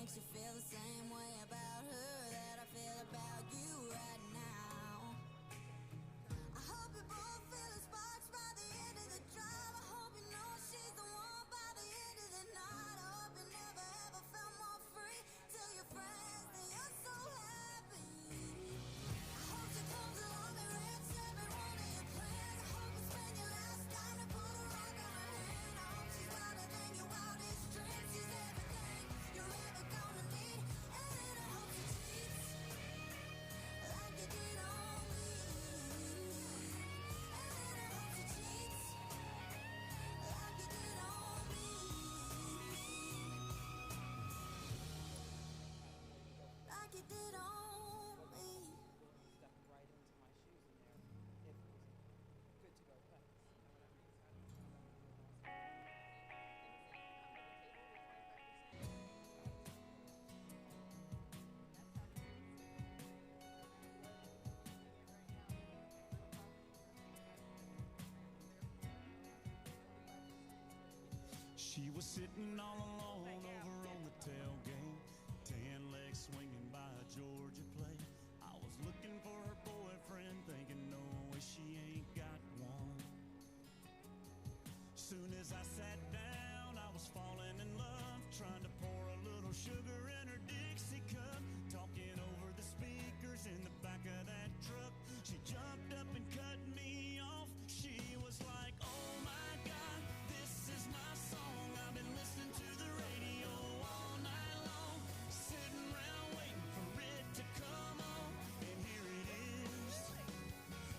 makes you feel the same way about her that I feel about you right now. I hope you both feel the sparks by the end of the drive. I hope you know she's the one by the end of the night. I hope you never ever felt more free. Tell your friends that you're so happy. I hope she comes along and wrecks every one of your plans. I hope you spend your last dime to put a rock on her hand. I hope she's wilder than your wildest dreams. She's everything you're ever gonna need. And I hope she cheats like you did on me. And I hope she cheats like you did on me. Like you did on me. Step right into my shoes in there if it was good to go cuts. She was sitting all alone over on the tailgate, tan legs swinging by a Georgia plate. I was looking for her boyfriend, thinking no way she ain't got one. Soon as I sat down, I was falling in love, trying to pour a little sugar in her Dixie cup, talking over the speakers in the back of that truck. She jumped up and cut me off. She was like, oh my God, this is my song. I've been listening to the radio all night long, sitting around waiting for it to come on, and here it is.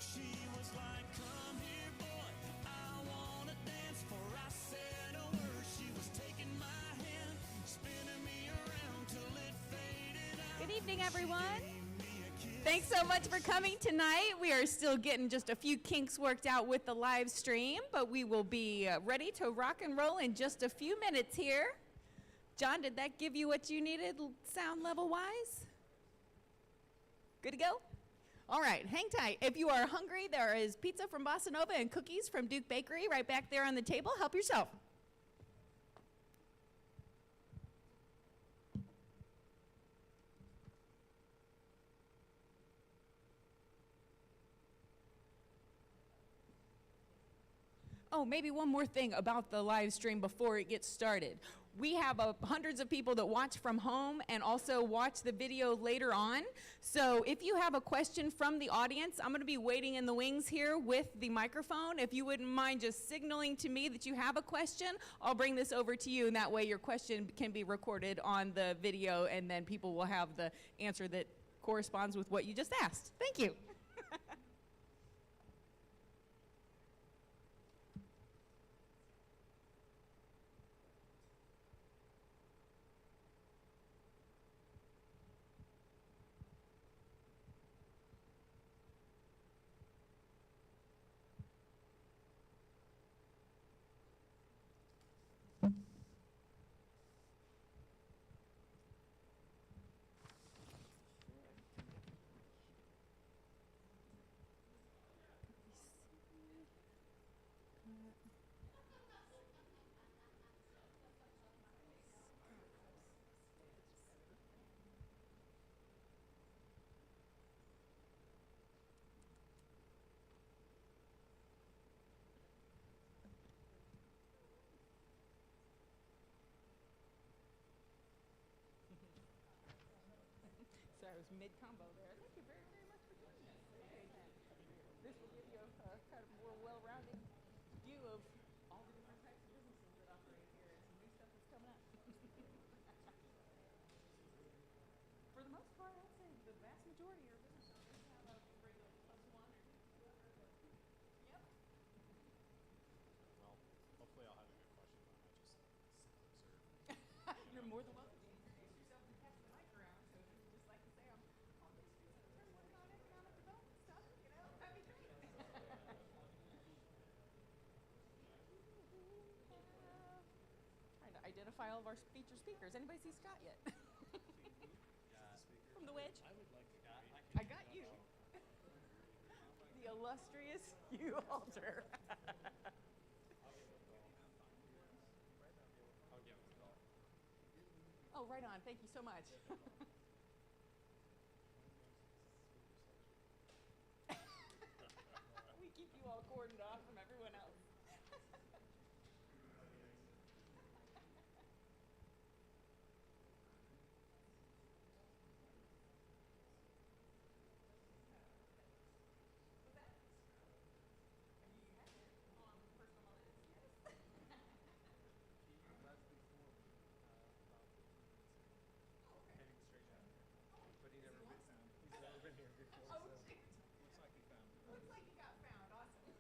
She was like, come here, boy, I wanna dance. Before I said a word, she was taking my hand, spinning me around till it faded out. Good evening, everyone. Thanks so much for coming tonight. We are still getting just a few kinks worked out with the live stream, but we will be ready to rock and roll in just a few minutes here. John, did that give you what you needed sound level wise? Good to go? All right, hang tight. If you are hungry, there is pizza from Bossa Nova and cookies from Duke Bakery right back there on the table. Help yourself. Oh, maybe one more thing about the live stream before it gets started. We have hundreds of people that watch from home and also watch the video later on. So if you have a question from the audience, I'm going to be waiting in the wings here with the microphone. If you wouldn't mind just signaling to me that you have a question, I'll bring this over to you, and that way your question can be recorded on the video, and then people will have the answer that corresponds with what you just asked. Thank you. Sorry, I was mid-combo there. Thank you very, very much for joining us. Okay. This will give you a kind of more well-rounded view of all the different types of businesses that operate here and some new stuff that's coming up. For the most part, I'd say the vast majority are business owners who have a regular +1 or 2. Yep. Well, hopefully I'll have a good question when I just observe. You're more than welcome to introduce yourself and pass the mic around. So if you just like to say, I'm on this street, I'm working on economic development stuff, you know, that'd be great. Trying to identify all of our featured speakers. Anybody see Scott yet? From the Wedge? I would like to. I got you. The illustrious Hugh Alter. I'll give it a call. Oh, right on. Thank you so much. We keep you all cordoned off from everyone else. Heading straight out here. But he's never been here before, Oh, so shoot. looks like he found it. Looks like you got found. Awesome.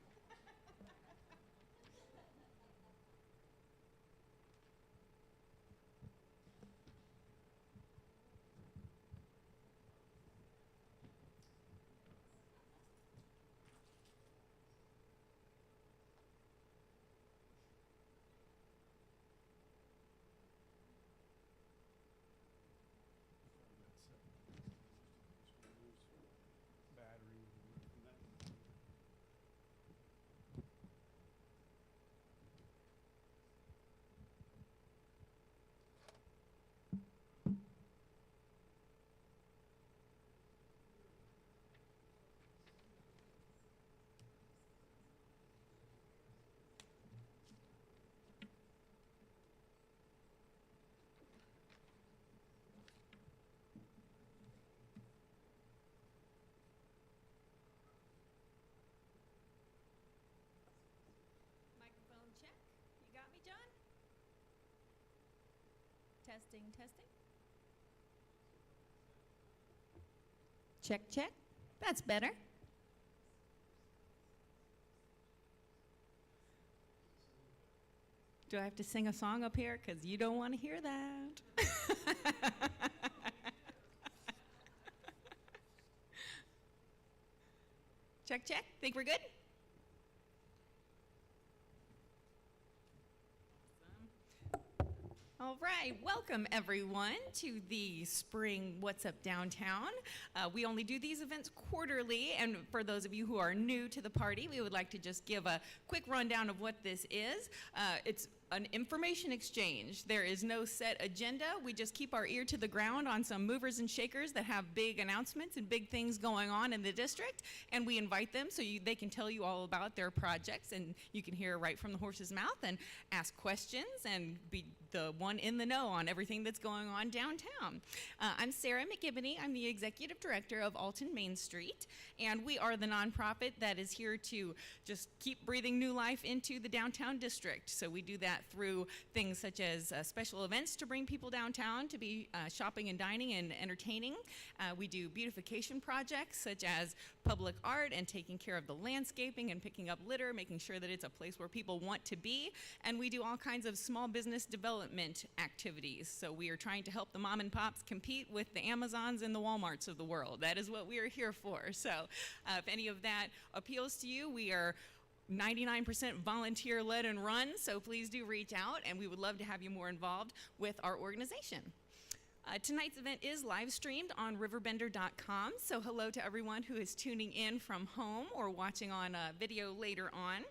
Battery. Microphone check. You got me, John? Testing, testing. Check, check. That's better. Do I have to sing a song up here? Because you don't want to hear that. Check, check. Think we're good? All right, welcome everyone to the spring What's Up Downtown. We only do these events quarterly, and for those of you who are new to the party, we would like to just give a quick rundown of what this is. It's an information exchange. There is no set agenda. We just keep our ear to the ground on some movers and shakers that have big announcements and big things going on in the district, and we invite them so they can tell you all about their projects, and you can hear right from the horse's mouth and ask questions and be the one in the know on everything that's going on downtown. I'm Sarah McGibney. I'm the executive director of Alton Main Street, and we are the nonprofit that is here to just keep breathing new life into the downtown district. So we do that through things such as special events to bring people downtown to be shopping and dining and entertaining. We do beautification projects such as public art and taking care of the landscaping and picking up litter, making sure that it's a place where people want to be. And we do all kinds of small business development activities. So we are trying to help the mom and pops compete with the Amazons and the Walmarts of the world. That is what we are here for. So if any of that appeals to you, we are 99% volunteer led and run, so please do reach out, and we would love to have you more involved with our organization. Tonight's event is live streamed on RiverBender.com, so hello to everyone who is tuning in from home or watching on video later on.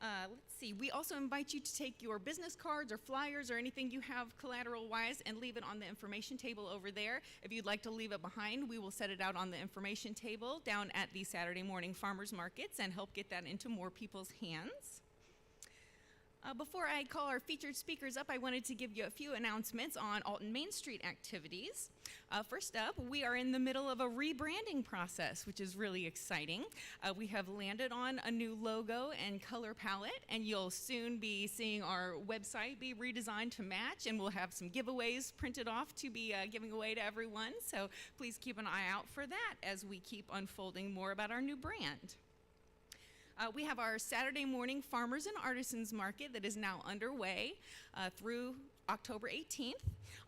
Let's see, we also invite you to take your business cards or flyers or anything you have collateral-wise and leave it on the information table over there. If you'd like to leave it behind, we will set it out on the information table down at the Saturday morning farmers markets and help get that into more people's hands. Before I call our featured speakers up, I wanted to give you a few announcements on Alton Main Street activities. First up, we are in the middle of a rebranding process, which is really exciting. We have landed on a new logo and color palette, and you'll soon be seeing our website be redesigned to match, and we'll have some giveaways printed off to be giving away to everyone. So please keep an eye out for that as we keep unfolding more about our new brand. We have our Saturday morning Farmers and Artisans Market that is now underway through October 18th.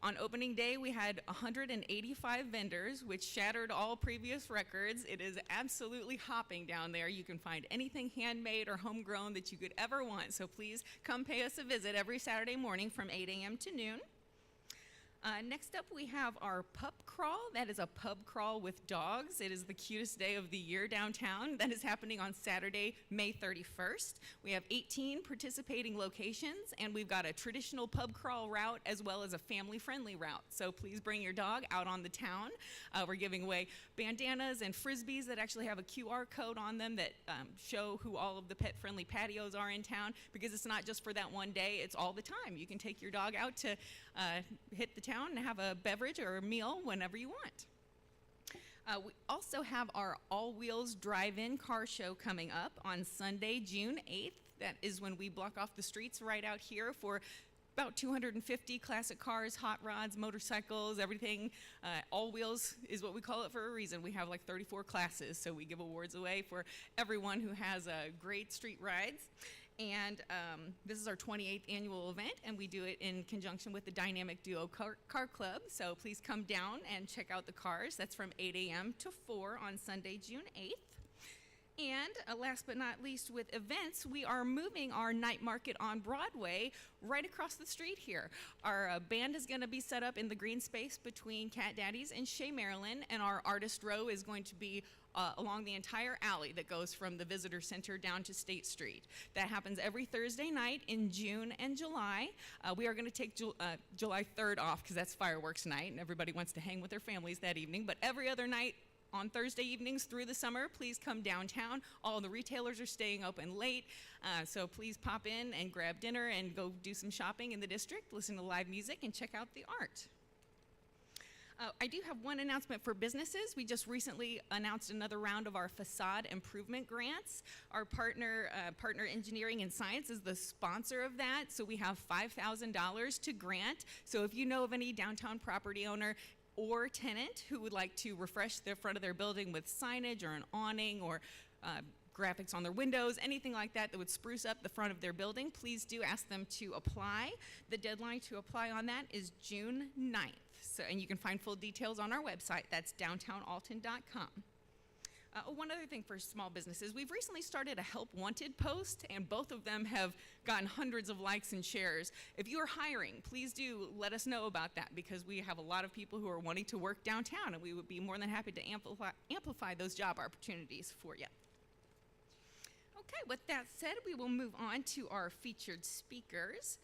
On opening day, we had 185 vendors, which shattered all previous records. It is absolutely hopping down there. You can find anything handmade or homegrown that you could ever want. So please come pay us a visit every Saturday morning from 8 a.m. to noon. Next up, we have our pup crawl. That is a pub crawl with dogs. It is the cutest day of the year downtown. That is happening on Saturday, May 31st. We have 18 participating locations, and we've got a traditional pub crawl route as well as a family-friendly route. So please bring your dog out on the town. We're giving away bandanas and frisbees that actually have a QR code on them that show who all of the pet-friendly patios are in town, because it's not just for that one day, it's all the time. You can take your dog out to hit the town and have a beverage or a meal whenever you want. We also have our All Wheels Drive-In Car Show coming up on Sunday, June 8th. That is when we block off the streets right out here for about 250 classic cars, hot rods, motorcycles, everything. All Wheels is what we call it for a reason. We have like 34 classes, so we give awards away for everyone who has great street rides. And this is our 28th annual event, and we do it in conjunction with the Dynamic Duo Car Club. So please come down and check out the cars. That's from 8 a.m. to 4 on Sunday, June 8th. And last but not least, with events, we are moving our night market on Broadway right across the street here. Our band is going to be set up in the green space between Cat Daddy's and Shea Maryland, and our artist row is going to be along the entire alley that goes from the Visitor Center down to State Street. That happens every Thursday night in June and July. We are going to take July 3rd off because that's fireworks night, and everybody wants to hang with their families that evening. But every other night on Thursday evenings through the summer, please come downtown. All the retailers are staying open late, so please pop in and grab dinner and go do some shopping in the district, listen to live music, and check out the art. I do have one announcement for businesses. We just recently announced another round of our facade improvement grants. Our partner Engineering and Science is the sponsor of that, so we have $5,000 to grant. So if you know of any downtown property owner or tenant who would like to refresh the front of their building with signage or an awning or graphics on their windows, anything like that that would spruce up the front of their building, please do ask them to apply. The deadline to apply on that is June 9th. So, and you can find full details on our website. That's downtownalton.com. One other thing for small businesses, we've recently started a Help Wanted post, and both of them have gotten hundreds of likes and shares. If you are hiring, please do let us know about that, because we have a lot of people who are wanting to work downtown, and we would be more than happy to amplify those job opportunities for you. Okay, with that said, we will move on to our featured speakers.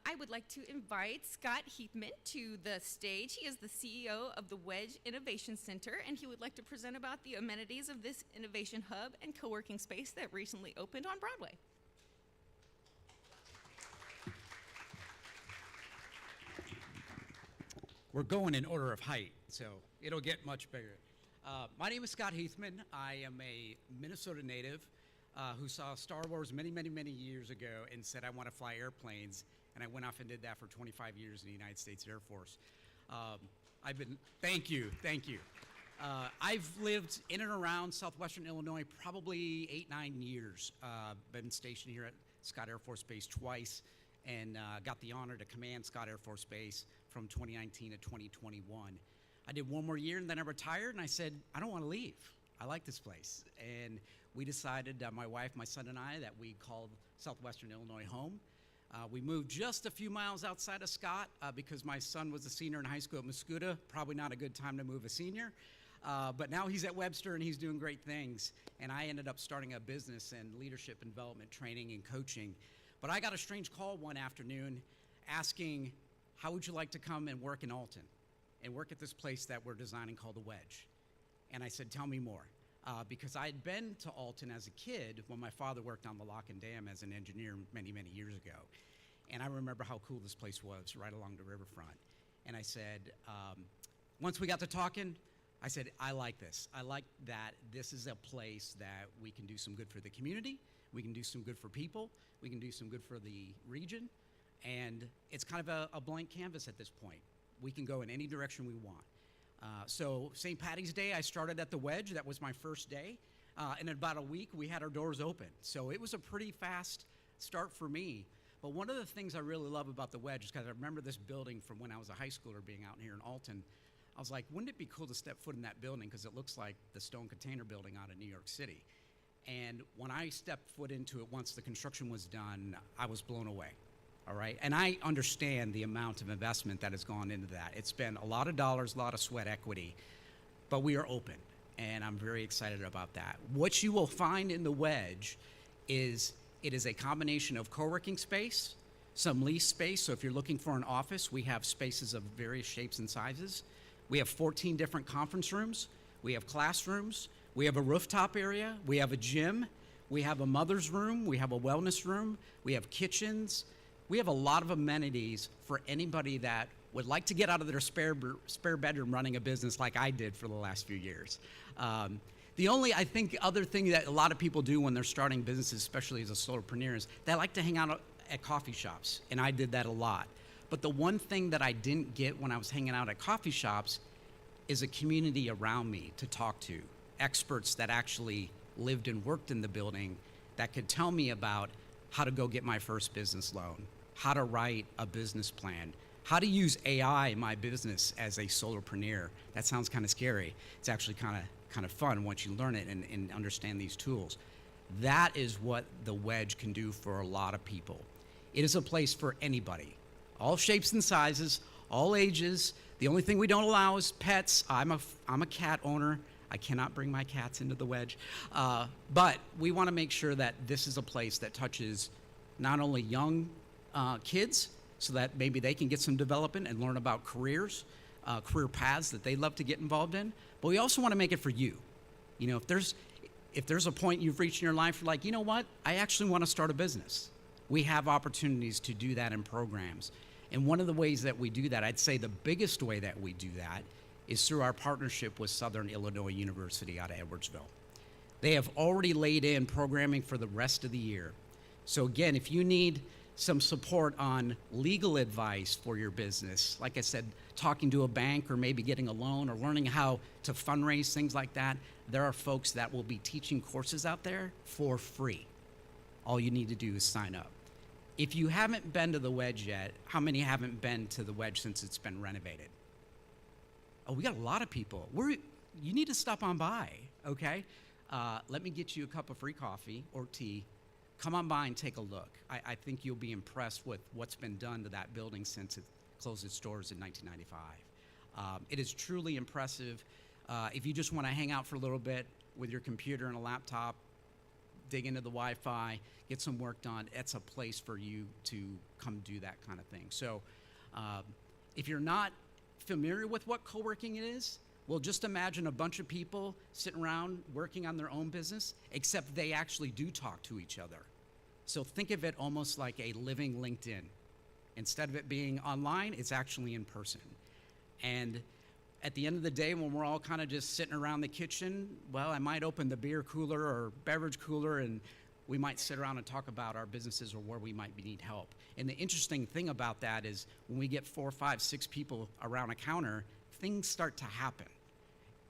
I would like to invite Scott Heathman to the stage. He is the CEO of the Wedge Innovation Center, and he would like to present about the amenities of this innovation hub and co-working space that recently opened on Broadway. We're going in order of height, so it'll get much bigger. My name is Scott Heathman. I am a Minnesota native who saw Star Wars many, many, many years ago and said, I want to fly airplanes. And I went off and did that for 25 years in the United States Air Force. Thank you. I've lived in and around southwestern Illinois probably 8-9 years. Been stationed here at Scott Air Force Base twice, and got the honor to command Scott Air Force Base from 2019 to 2021. I did one more year and then I retired, and I said, I don't want to leave. I like this place. And we decided, my wife, my son, and I, that we called southwestern Illinois home. We moved just a few miles outside of Scott because my son was a senior in high school at Muscuda. Probably not a good time to move a senior. But now he's at Webster and he's doing great things. And I ended up starting a business in leadership and development training and coaching. But I got a strange call one afternoon asking, how would you like to come and work in Alton and work at this place that we're designing called The Wedge? And I said, tell me more. Because I had been to Alton as a kid when my father worked on the lock and dam as an engineer many, many years ago. And I remember how cool this place was right along the riverfront. And I said, once we got to talking, I said, I like this. I like that this is a place that we can do some good for the community, we can do some good for people, we can do some good for the region, and it's kind of a blank canvas at this point. We can go in any direction we want. So St. Patty's Day, I started at the Wedge. That was my first day. And in about a week, we had our doors open. So it was a pretty fast start for me. But one of the things I really love about the Wedge is because I remember this building from when I was a high schooler being out here in Alton. I was like, wouldn't it be cool to step foot in that building, because it looks like the Stone Container Building out of New York City. And when I stepped foot into it, once the construction was done, I was blown away. all right? And I understand the amount of investment that has gone into that. It's been a lot of dollars, a lot of sweat equity, but we are open, and I'm very excited about that. What you will find in the Wedge is it is a combination of co-working space, some lease space. So if you're looking for an office, we have spaces of various shapes and sizes. We have 14 different conference rooms. We have classrooms. We have a rooftop area. We have a gym. We have a mother's room. We have a wellness room. We have kitchens. We have a lot of amenities for anybody that would like to get out of their spare bedroom running a business like I did for the last few years. The only, I think, other thing that a lot of people do when they're starting businesses, especially as a solopreneur, is they like to hang out at coffee shops, and I did that a lot. But the one thing that I didn't get when I was hanging out at coffee shops is a community around me to talk to, experts that actually lived and worked in the building that could tell me about how to go get my first business loan, how to write a business plan, how to use AI in my business as a solopreneur. That sounds kind of scary. It's actually kind of fun once you learn it and understand these tools. That is what the Wedge can do for a lot of people. It is a place for anybody, all shapes and sizes, all ages. The only thing we don't allow is pets. I'm a cat owner. I cannot bring my cats into the Wedge. But we want to make sure that this is a place that touches not only young kids, so that maybe they can get some development and learn about careers, career paths that they love to get involved in. But we also want to make it for you. You know, if there's a point you've reached in your life, you're like, you know what, I actually want to start a business. We have opportunities to do that in programs. And one of the ways that we do that, I'd say the biggest way that we do that is through our partnership with Southern Illinois University out of Edwardsville. They have already laid in programming for the rest of the year. So again, if you need some support on legal advice for your business, like I said, talking to a bank or maybe getting a loan or learning how to fundraise, things like that, there are folks that will be teaching courses out there for free. All you need to do is sign up. If you haven't been to the Wedge yet, how many haven't been to the Wedge since it's been renovated? Oh, we got a lot of people. You need to stop on by, okay? Let me get you a cup of free coffee or tea. Come on by and take a look. I think you'll be impressed with what's been done to that building since it closed its doors in 1995. It is truly impressive. If you just want to hang out for a little bit with your computer and a laptop, dig into the Wi-Fi, get some work done, it's a place for you to come do that kind of thing. So if you're not familiar with what co-working is, well, just imagine a bunch of people sitting around working on their own business, except they actually do talk to each other. So think of it almost like a living LinkedIn. Instead of it being online, it's actually in person. And at the end of the day, when we're all kind of just sitting around the kitchen, well, I might open the beer cooler or beverage cooler, and we might sit around and talk about our businesses or where we might need help. And the interesting thing about that is when we get 4, 5, 6 people around a counter, things start to happen.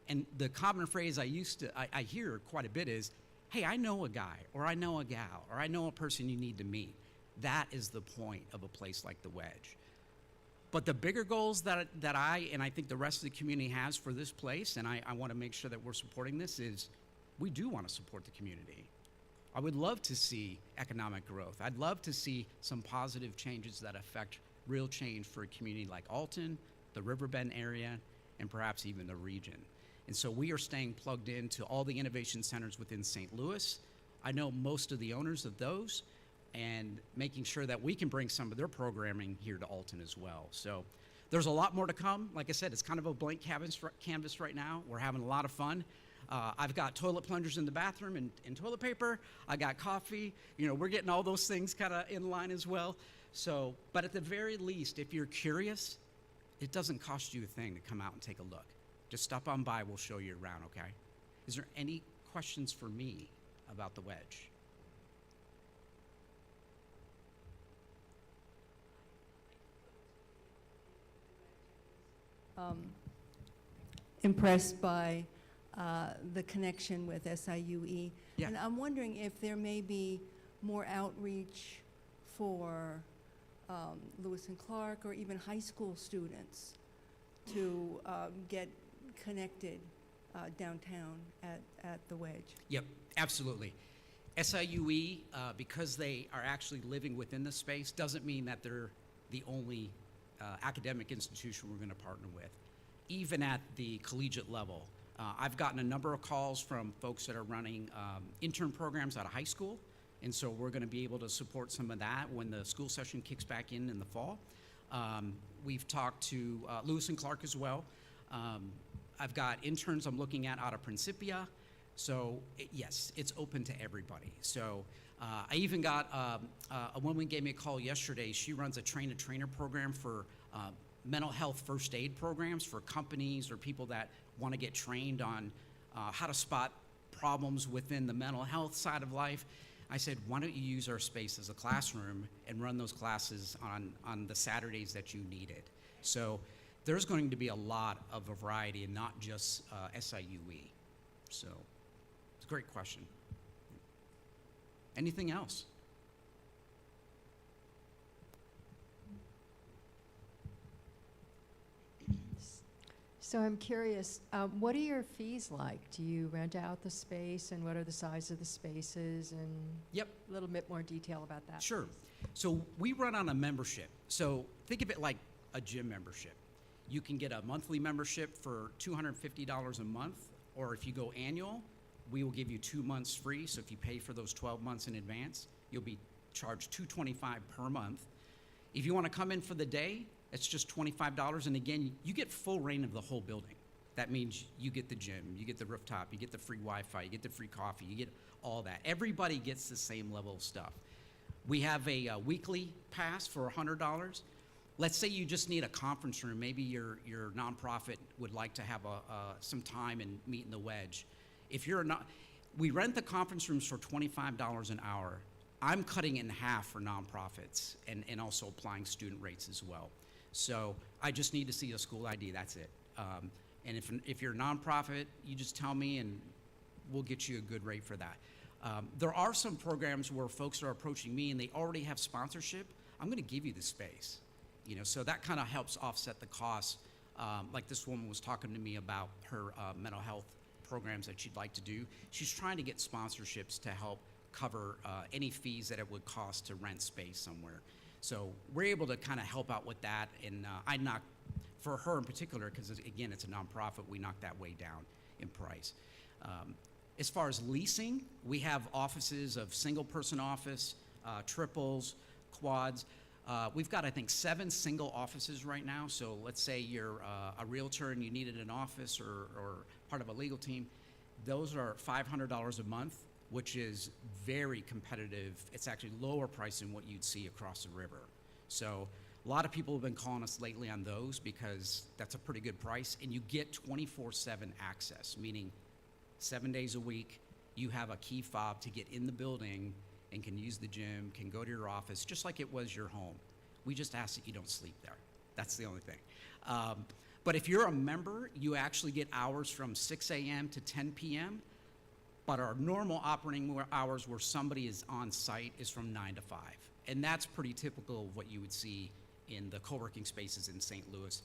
And the common phrase I hear quite a bit is, hey, I know a guy, or I know a gal, or I know a person you need to meet. That is the point of a place like the Wedge. But the bigger goals that I and I think the rest of the community has for this place, and I want to make sure that we're supporting this, is we do want to support the community. I would love to see economic growth. I'd love to see some positive changes that affect real change for a community like Alton, the Riverbend area, and perhaps even the region. And so we are staying plugged into all the innovation centers within St. Louis. I know most of the owners of those, and making sure that we can bring some of their programming here to Alton as well. So there's a lot more to come. Like I said, it's kind of a blank canvas right now. We're having a lot of fun. I've got toilet plungers in the bathroom and toilet paper. I got coffee. You know, we're getting all those things kind of in line as well. So, but at the very least, if you're curious, it doesn't cost you a thing to come out and take a look. Just stop on by, we'll show you around, okay? Is there any questions for me about the Wedge? Impressed by the connection with SIUE. Yeah. And I'm wondering if there may be more outreach for Lewis and Clark or even high school students to get connected downtown at the Wedge. Yep, absolutely. SIUE, because they are actually living within the space, doesn't mean that they're the only academic institution we're going to partner with. Even at the collegiate level, I've gotten a number of calls from folks that are running intern programs out of high school, and so we're going to be able to support some of that when the school session kicks back in the fall. We've talked to Lewis and Clark as well. I've got interns I'm looking at out of Principia. So yes, it's open to everybody. So I even got a woman gave me a call yesterday. She runs a train-a-trainer program for mental health first aid programs for companies or people that want to get trained on how to spot problems within the mental health side of life. I said, why don't you use our space as a classroom and run those classes on the Saturdays that you need it? So there's going to be a lot of a variety and not just SIUE. So it's a great question. Anything else? So I'm curious, what are your fees like? Do you rent out the space, and what are the size of the spaces, and Yep. a little bit more detail about that? Sure. please. So we run on a membership. So think of it like a gym membership. You can get a monthly membership for $250 a month, or if you go annual, we will give you 2 months free. So if you pay for those 12 months in advance, you'll be charged $225 per month. If you want to come in for the day, it's just $25. And again, you get full reign of the whole building. That means you get the gym, you get the rooftop, you get the free Wi-Fi, you get the free coffee, you get all that. Everybody gets the same level of stuff. We have a weekly pass for $100. Let's say you just need a conference room. Maybe your nonprofit would like to have some time and meet in the wedge. If you're not, we rent the conference rooms for $25 an hour. I'm cutting it in half for nonprofits and also applying student rates as well. So I just need to see a school ID, that's it. And if you're a nonprofit, you just tell me and we'll get you a good rate for that. There are some programs where folks are approaching me and they already have sponsorship. I'm gonna give you the space. So that kind of helps offset the costs. Like this woman was talking to me about her mental health programs that she'd like to do. She's trying to get sponsorships to help cover any fees that it would cost to rent space somewhere. So we're able to kind of help out with that, and for her in particular, because again, it's a nonprofit, we knock that way down in price. As far as leasing, we have offices of single-person office, triples, quads. We've got, I think, 7 single offices right now. So let's say you're a realtor and you needed an office or part of a legal team. Those are $500 a month, which is very competitive. It's actually lower price than what you'd see across the river. So a lot of people have been calling us lately on those because that's a pretty good price, and you get 24/7 access, meaning 7 days a week, you have a key fob to get in the building and can use the gym, can go to your office, just like it was your home. We just ask that you don't sleep there. That's the only thing. But if you're a member, you actually get hours from 6 a.m. to 10 p.m., but our normal operating hours where somebody is on site is from 9 to 5. And that's pretty typical of what you would see in the co-working spaces in St. Louis.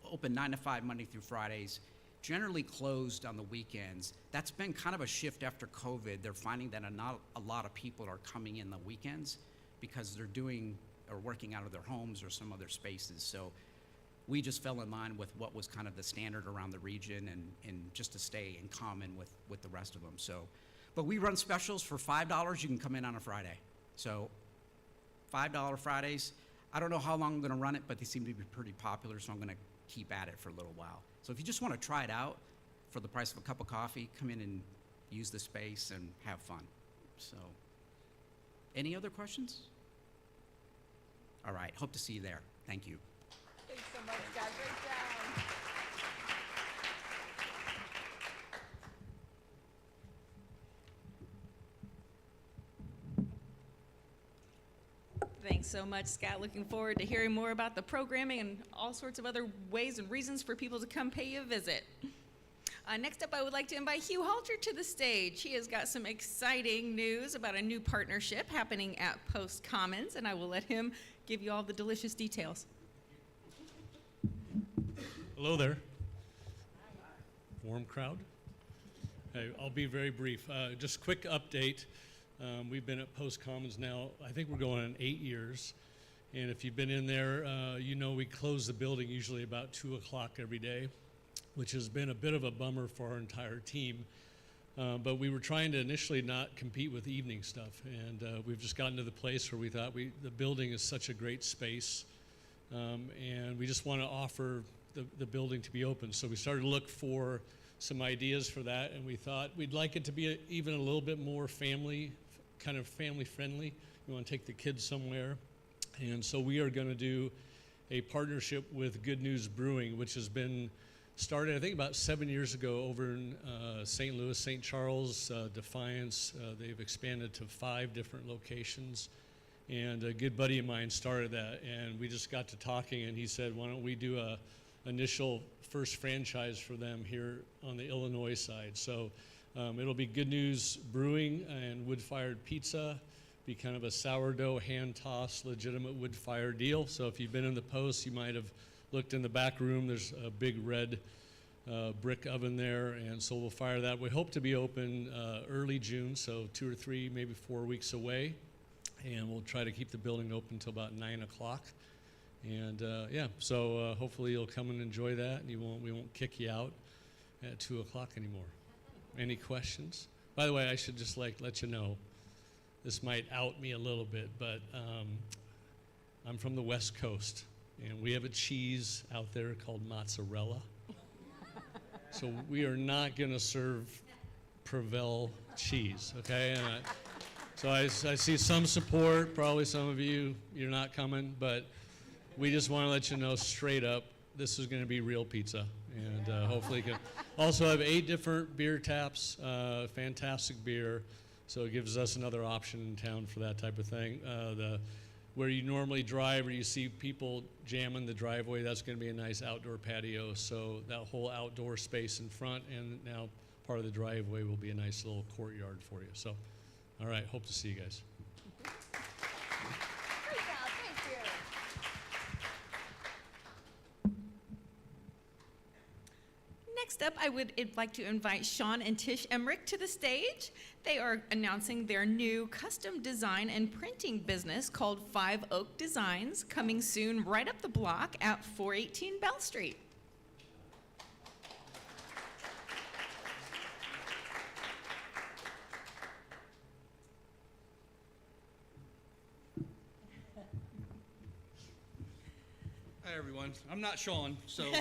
Open 9 to 5 Monday through Fridays, generally closed on the weekends. That's been kind of a shift after COVID. They're finding that not a lot of people are coming in the weekends because they're doing or working out of their homes or some other spaces. So we just fell in line with what was kind of the standard around the region and just to stay in common with the rest of them. So, but we run specials for $5. You can come in on a Friday. So $5 Fridays. I don't know how long I'm gonna run it, but they seem to be pretty popular, so I'm gonna keep at it for a little while. So if you just wanna try it out for the price of a cup of coffee, come in and use the space and have fun. So, any other questions? All right, hope to see you there. Thank you. Thanks so much, Scott. Great job. Thanks so much, Scott. Looking forward to hearing more about the programming and all sorts of other ways and reasons for people to come pay you a visit. Next up, I would like to invite Hugh Halter to the stage. He has got some exciting news about a new partnership happening at Post Commons, and I will let him give you all the delicious details. Hello there. Warm crowd. Hey, I'll be very brief. Just quick update. We've been at Post Commons now, I think we're going on 8 years. And if you've been in there, you know we close the building usually about 2 o'clock every day, which has been a bit of a bummer for our entire team. But we were trying to initially not compete with evening stuff. And we've just gotten to the place where we thought the building is such a great space. And we just want to offer the building to be open. So we started to look for some ideas for that, and we thought we'd like it to be even a little bit more family friendly. We want to take the kids somewhere. And so we are going to do a partnership with Good News Brewing, which has been started, I think, about 7 years ago over in St. Louis, St. Charles, Defiance. They've expanded to 5 different locations. And a good buddy of mine started that, and we just got to talking, and he said, why don't we do a initial first franchise for them here on the Illinois side. So it'll be Good News Brewing and wood-fired pizza, be kind of a sourdough, hand-tossed, legitimate wood-fired deal. So if you've been in the Post, you might have looked in the back room. There's a big red brick oven there, and so we'll fire that. We hope to be open early June, so 2 or 3, maybe 4 weeks away, and we'll try to keep the building open until about 9 o'clock. And so hopefully you'll come and enjoy that, and we won't kick you out at 2 o'clock anymore. Any questions? By the way, I should just let you know, this might out me a little bit, but I'm from the West Coast, and we have a cheese out there called mozzarella. So we are not going to serve Prevel cheese, okay? And so I see some support. Probably some of you're not coming, but we just want to let you know straight up, this is going to be real pizza, and hopefully you can. Also have 8 different beer taps, fantastic beer, so it gives us another option in town for that type of thing. Where you normally drive or you see people jamming the driveway, that's going to be a nice outdoor patio, so that whole outdoor space in front and now part of the driveway will be a nice little courtyard for you. So, all right, hope to see you guys. Next up, I would like to invite Sean and Tish Emmerich to the stage. They are announcing their new custom design and printing business called 5 Oak Designs, coming soon right up the block at 418 Bell Street. Hi everyone, I'm not Sean, so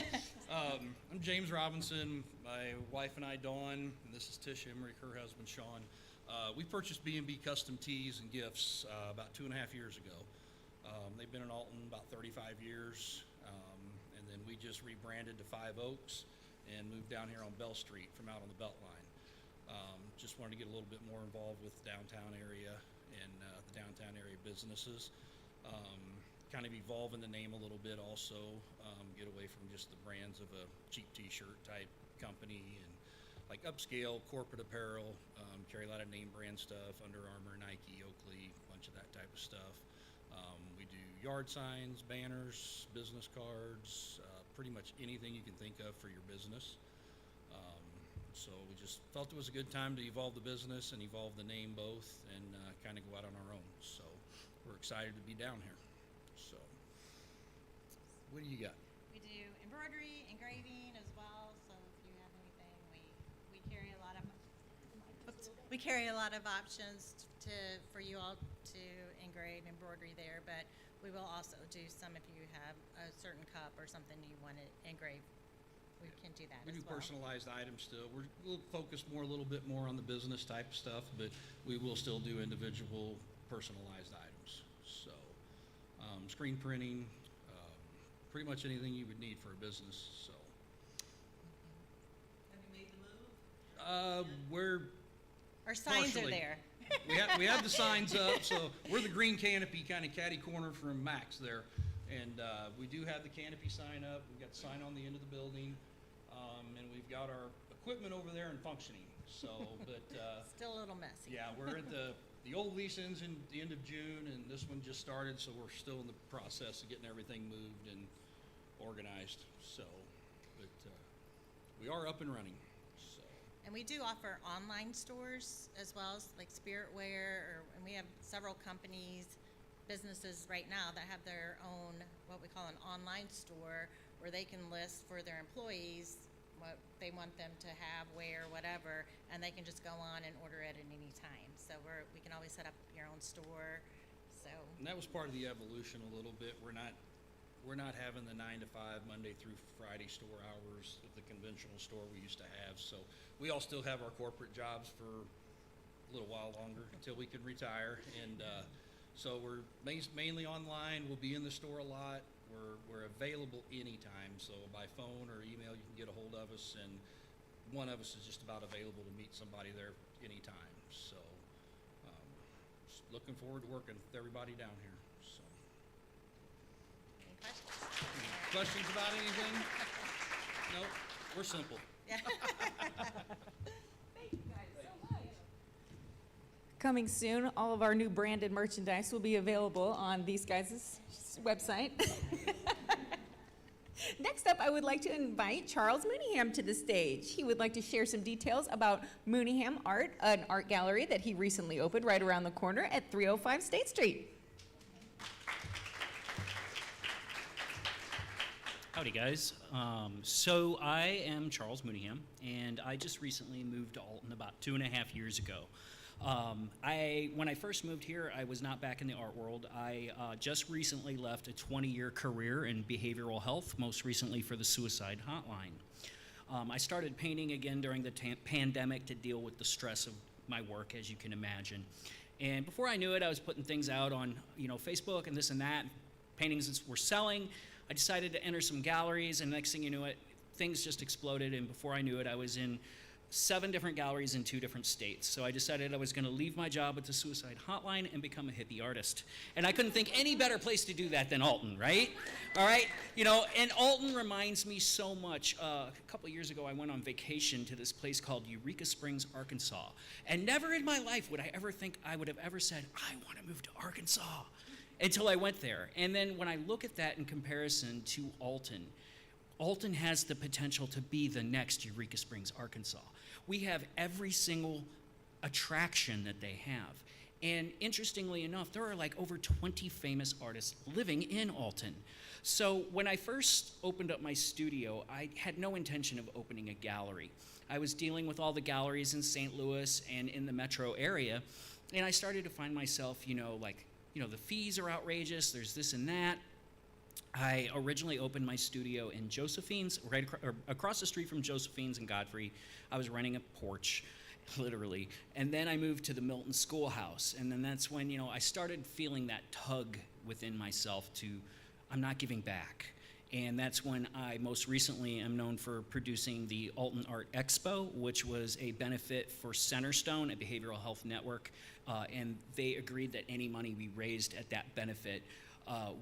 I'm James Robinson, my wife and I, Dawn, and this is Tish Emmerich, her husband, Sean. We purchased B&B Custom Tees and Gifts about 2.5 years ago. They've been in Alton about 35 years, and then we just rebranded to 5 Oaks and moved down here on Bell Street from out on the Beltline. Just wanted to get a little bit more involved with the downtown area and the downtown area businesses. Kind of evolving the name a little bit also, get away from just the brands of a cheap t-shirt type company and like upscale corporate apparel, carry a lot of name brand stuff, Under Armour, Nike, Oakley, a bunch of that type of stuff. We do yard signs, banners, business cards, pretty much anything you can think of for your business. So we just felt it was a good time to evolve the business and evolve the name both and kind of go out on our own. So we're excited to be down here. So, what do you got? We do embroidery, engraving as well. So if you have anything, we carry a lot of options for you all to engrave embroidery there. But we will also do some if you have a certain cup or something you want to engrave. We can do that. We as do well. personalized items still. We'll focus a little bit more on the business type stuff, but we will still do individual personalized items. So. Screen printing, pretty much anything you would need for a business. So. Have you made the move? We're Our signs partially. are there. we have the signs up, so we're the green canopy kind of catty corner from Max there, and we do have the canopy sign up. We've got the sign on the end of the building, and we've got our equipment over there and functioning. So, but Still a little messy. yeah, we're at the old lease ends in the end of June, and this one just started, so we're still in the process of getting everything moved and organized. So, but we are up and running. So. And we do offer online stores as well as like Spiritware, and we have several companies, businesses right now that have their own, what we call an online store, where they can list for their employees what they want them to have, wear, whatever, and they can just go on and order it at any time. So we can always set up your own store. So And that was part of the evolution a little bit. We're not having the 9 to 5 Monday through Friday store hours of the conventional store we used to have. So we all still have our corporate jobs for a little while longer until we can retire. And so we're mainly online. We'll be in the store a lot. We're available anytime. So by phone or email, you can get a hold of us. And one of us is just about available to meet somebody there anytime. So just looking forward to working with everybody down here. So. any questions? Questions about anything? Nope, we're simple. Coming soon, all of our new branded merchandise will be available on these guys' website. Next up, I would like to invite Charles Mooneyham to the stage. He would like to share some details about Mooneyham Art, an art gallery that he recently opened right around the corner at 305 State Street. Howdy guys. So I am Charles Mooneyham, and I just recently moved to Alton about 2.5 years ago. When I first moved here, I was not back in the art world. I just recently left a 20-year career in behavioral health, most recently for the suicide hotline. I started painting again during the pandemic to deal with the stress of my work, as you can imagine. And before I knew it, I was putting things out on Facebook and this and that. Paintings were selling. I decided to enter some galleries, and next thing you knew it, things just exploded, and before I knew it, I was in 7 different galleries in 2 different states. So I decided I was gonna leave my job at the suicide hotline and become a hippie artist. And I couldn't think any better place to do that than Alton, right? All right, and Alton reminds me so much. A couple years ago, I went on vacation to this place called Eureka Springs, Arkansas. And never in my life would I ever think I would have ever said, I wanna move to Arkansas, until I went there. And then when I look at that in comparison to Alton, Alton has the potential to be the next Eureka Springs, Arkansas. We have every single attraction that they have. And interestingly enough, there are like over 20 famous artists living in Alton. So when I first opened up my studio, I had no intention of opening a gallery. I was dealing with all the galleries in St. Louis and in the metro area, and I started to find myself, the fees are outrageous, there's this and that. I originally opened my studio in Josephine's, across the street from Josephine's and Godfrey. I was renting a porch, literally. And then I moved to the Milton Schoolhouse. And then that's when, I started feeling that tug within myself to, I'm not giving back. And that's when I most recently am known for producing the Alton Art Expo, which was a benefit for Centerstone, a behavioral health network. And they agreed that any money we raised at that benefit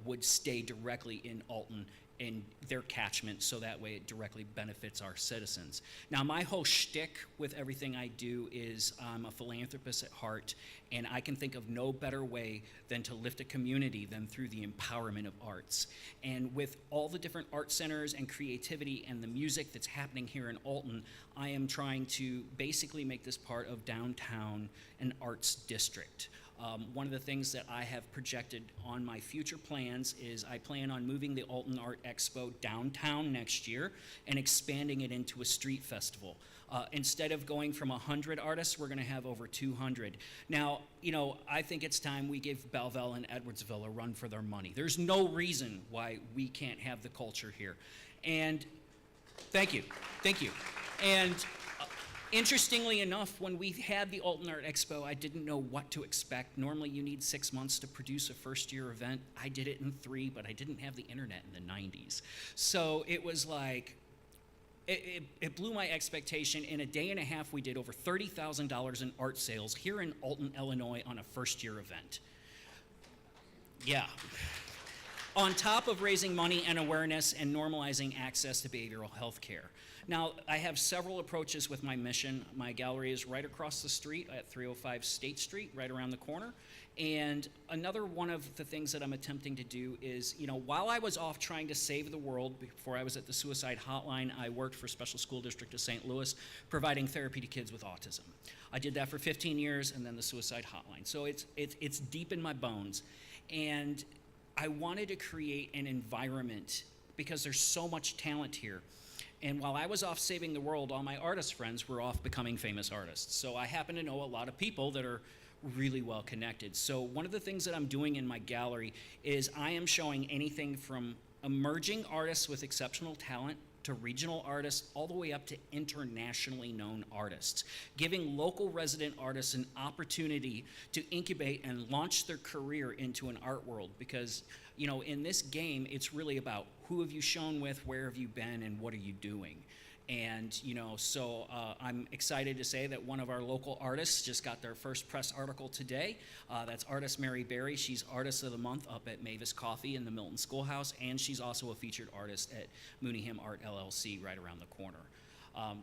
would stay directly in Alton in their catchment, so that way it directly benefits our citizens. Now, my whole shtick with everything I do is I'm a philanthropist at heart, and I can think of no better way than to lift a community than through the empowerment of arts. And with all the different art centers and creativity and the music that's happening here in Alton, I am trying to basically make this part of downtown an arts district. One of the things that I have projected on my future plans is I plan on moving the Alton Art Expo downtown next year and expanding it into a street festival. Instead of going from 100 artists, we're gonna have over 200. Now, I think it's time we give Belleville and Edwardsville a run for their money. There's no reason why we can't have the culture here. And thank you. And interestingly enough, when we had the Alton Art Expo, I didn't know what to expect. Normally you need 6 months to produce a first-year event. I did it in 3, but I didn't have the internet in the 90s. So it was like, it blew my expectation. In a day and a half, we did over $30,000 in art sales here in Alton, Illinois on a first-year event. Yeah. on top of raising money and awareness and normalizing access to behavioral health care. Now, I have several approaches with my mission. My gallery is right across the street at 305 State Street, right around the corner. And another one of the things that I'm attempting to do is, while I was off trying to save the world, before I was at the suicide hotline, I worked for Special School District of St. Louis, providing therapy to kids with autism. I did that for 15 years, and then the suicide hotline. So it's deep in my bones. And I wanted to create an environment, because there's so much talent here. And while I was off saving the world, all my artist friends were off becoming famous artists. So I happen to know a lot of people that are really well connected. So one of the things that I'm doing in my gallery is I am showing anything from emerging artists with exceptional talent to regional artists, all the way up to internationally known artists, giving local resident artists an opportunity to incubate and launch their career into an art world. Because, in this game, it's really about who have you shown with, where have you been, and what are you doing? And, so I'm excited to say that one of our local artists just got their first press article today. That's artist Mary Berry. She's Artist of the Month up at Mavis Coffee in the Milton Schoolhouse, and she's also a featured artist at Mooneyham Art LLC right around the corner.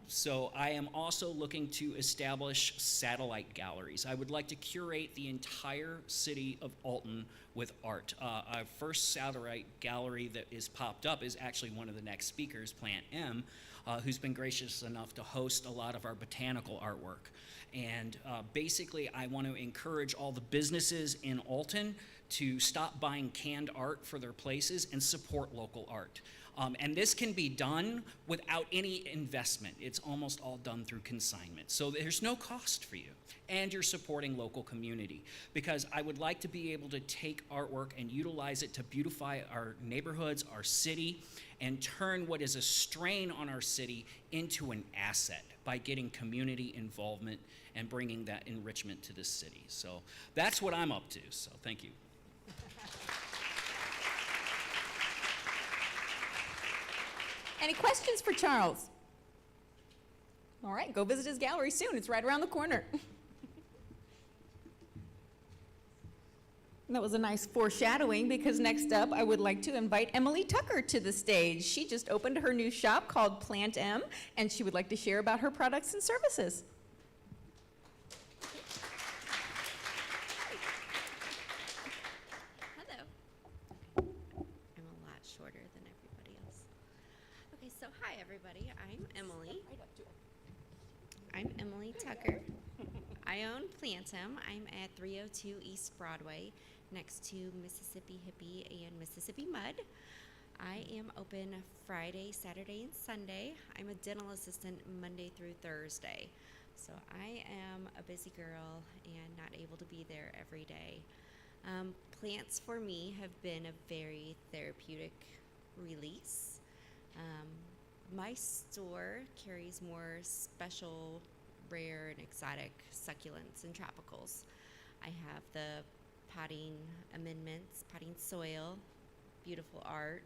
So I am also looking to establish satellite galleries. I would like to curate the entire city of Alton with art. Our first satellite gallery that is popped up is actually one of the next speakers, Plein Air, who's been gracious enough to host a lot of our botanical artwork. And basically, I want to encourage all the businesses in Alton to stop buying canned art for their places and support local art. And this can be done without any investment. It's almost all done through consignment. So there's no cost for you. And you're supporting local community. Because I would like to be able to take artwork and utilize it to beautify our neighborhoods, our city, and turn what is a strain on our city into an asset by getting community involvement and bringing that enrichment to the city. So that's what I'm up to. So thank you. Any questions for Charles? All right, go visit his gallery soon. It's right around the corner. That was a nice foreshadowing, because next up I would like to invite Emily Tucker to the stage. She just opened her new shop called Plein Air, and she would like to share about her products and services. Hello. I'm a lot shorter than everybody else. Okay, so hi everybody. I'm Emily. I'm Emily Tucker. I own Plein Air. I'm at 302 East Broadway, next to Mississippi Hippie and Mississippi Mud. I am open Friday, Saturday, and Sunday. I'm a dental assistant Monday through Thursday. So I am a busy girl and not able to be there every day. Plants for me have been a very therapeutic release. My store carries more special, rare, and exotic succulents and tropicals. I have the potting amendments, potting soil, beautiful art,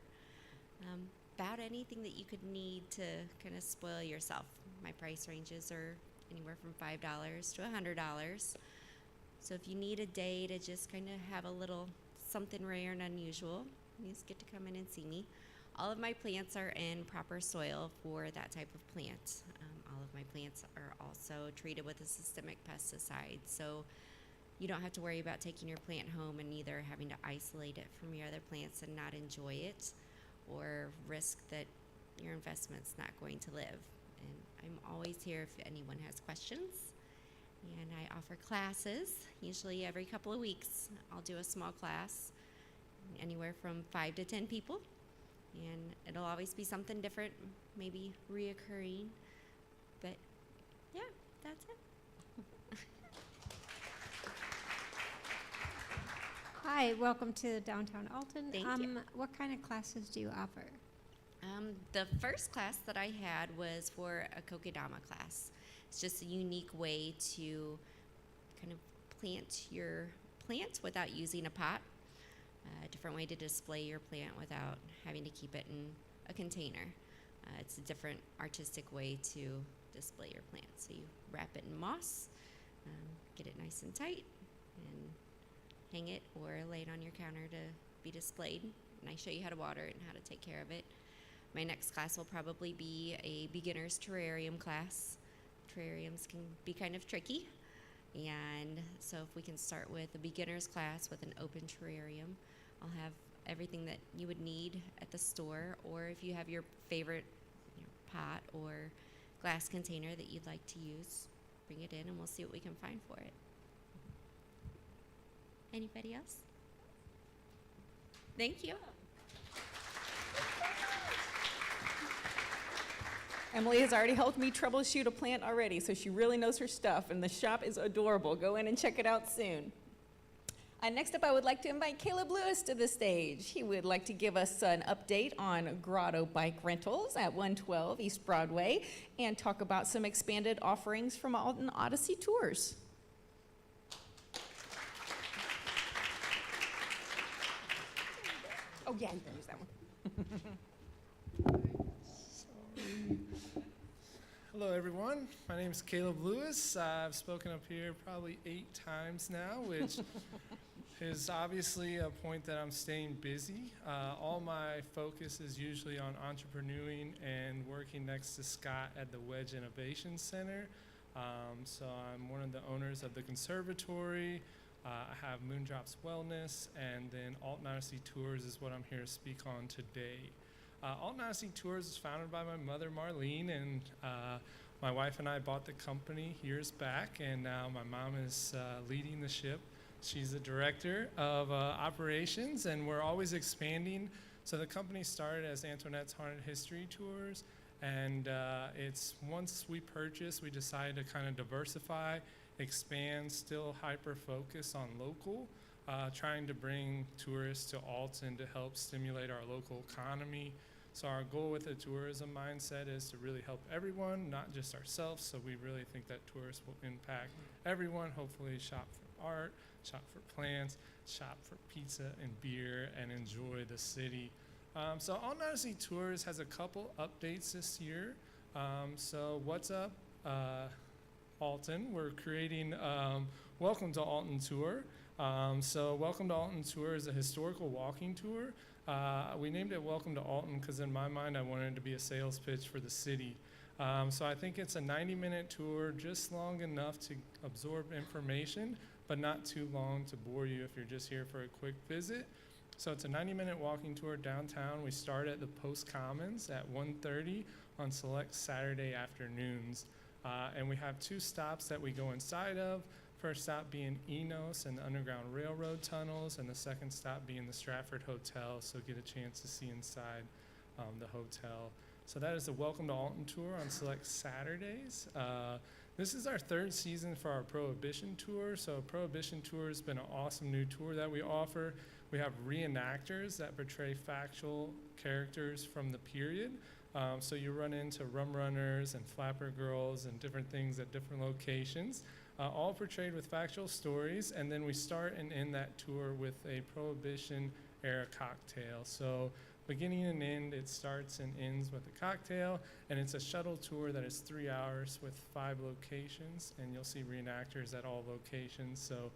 about anything that you could need to kind of spoil yourself. My price ranges are anywhere from $5 to $100. So if you need a day to just kind of have a little something rare and unusual, you just get to come in and see me. All of my plants are in proper soil for that type of plant. All of my plants are also treated with a systemic pesticide, so you don't have to worry about taking your plant home and either having to isolate it from your other plants and not enjoy it, or risk that your investment's not going to live. And I'm always here if anyone has questions. And I offer classes, usually every couple of weeks. I'll do a small class, anywhere from 5 to 10 people. And it'll always be something different, maybe reoccurring. But yeah, that's it. Hi, welcome to downtown Alton. Thank you. What kind of classes do you offer? The first class that I had was for a kokedama class. It's just a unique way to kind of plant your plant without using a pot. A different way to display your plant without having to keep it in a container. It's a different artistic way to display your plant. So you wrap it in moss, get it nice and tight, and hang it or lay it on your counter to be displayed. and I show you how to water it and how to take care of it. My next class will probably be a beginner's terrarium class. Terrariums can be kind of tricky, and so if we can start with a beginner's class with an open terrarium, I'll have everything that you would need at the store, or if you have your favorite pot or glass container that you'd like to use, bring it in and we'll see what we can find for it. Anybody else? Thank you. Emily has already helped me troubleshoot a plant already, so she really knows her stuff, and the shop is adorable. Go in and check it out soon. Next up, I would like to invite Caleb Lewis to the stage. He would like to give us an update on Grotto Bike Rentals at 112 East Broadway and talk about some expanded offerings from Alton Odyssey Tours. Oh yeah, you can use that one. Hello everyone, my name is Caleb Lewis. I've spoken up here probably 8 times now, which is obviously a point that I'm staying busy. All my focus is usually on entrepreneuring and working next to Scott at the Wedge Innovation Center. So I'm one of the owners of the conservatory. I have Moondrops Wellness, and then Alton Odyssey Tours is what I'm here to speak on today. Alton Odyssey Tours is founded by my mother, Marlene, and my wife and I bought the company years back, and now my mom is leading the ship. She's the director of operations, and we're always expanding. So the company started as Antoinette's Haunted History Tours, and it's once we purchased, we decided to kind of diversify, expand, still hyper-focus on local, trying to bring tourists to Alton to help stimulate our local economy. So our goal with the tourism mindset is to really help everyone, not just ourselves. So we really think that tourists will impact everyone. Hopefully shop for art, shop for plants, shop for pizza and beer, and enjoy the city. So Alton Odyssey Tours has a couple updates this year. So what's up, Alton? We're creating Welcome to Alton Tour. So Welcome to Alton Tour is a historical walking tour. We named it Welcome to Alton because in my mind I wanted it to be a sales pitch for the city. So I think it's a 90-minute tour, just long enough to absorb information, but not too long to bore you if you're just here for a quick visit. So it's a 90-minute walking tour downtown. We start at the Post Commons at 1:30 on select Saturday afternoons. And we have 2 stops that we go inside of. First stop being Enos and the Underground Railroad tunnels, and the second stop being the Stratford Hotel, so get a chance to see inside the hotel. So that is the Welcome to Alton Tour on select Saturdays. This is our 3rd season for our Prohibition Tour. So Prohibition Tour has been an awesome new tour that we offer. We have reenactors that portray factual characters from the period. So you run into rum runners and flapper girls and different things at different locations, all portrayed with factual stories. And then we start and end that tour with a Prohibition era cocktail. So beginning and end, it starts and ends with a cocktail, and it's a shuttle tour that is 3 hours with 5 locations, and you'll see reenactors at all locations. So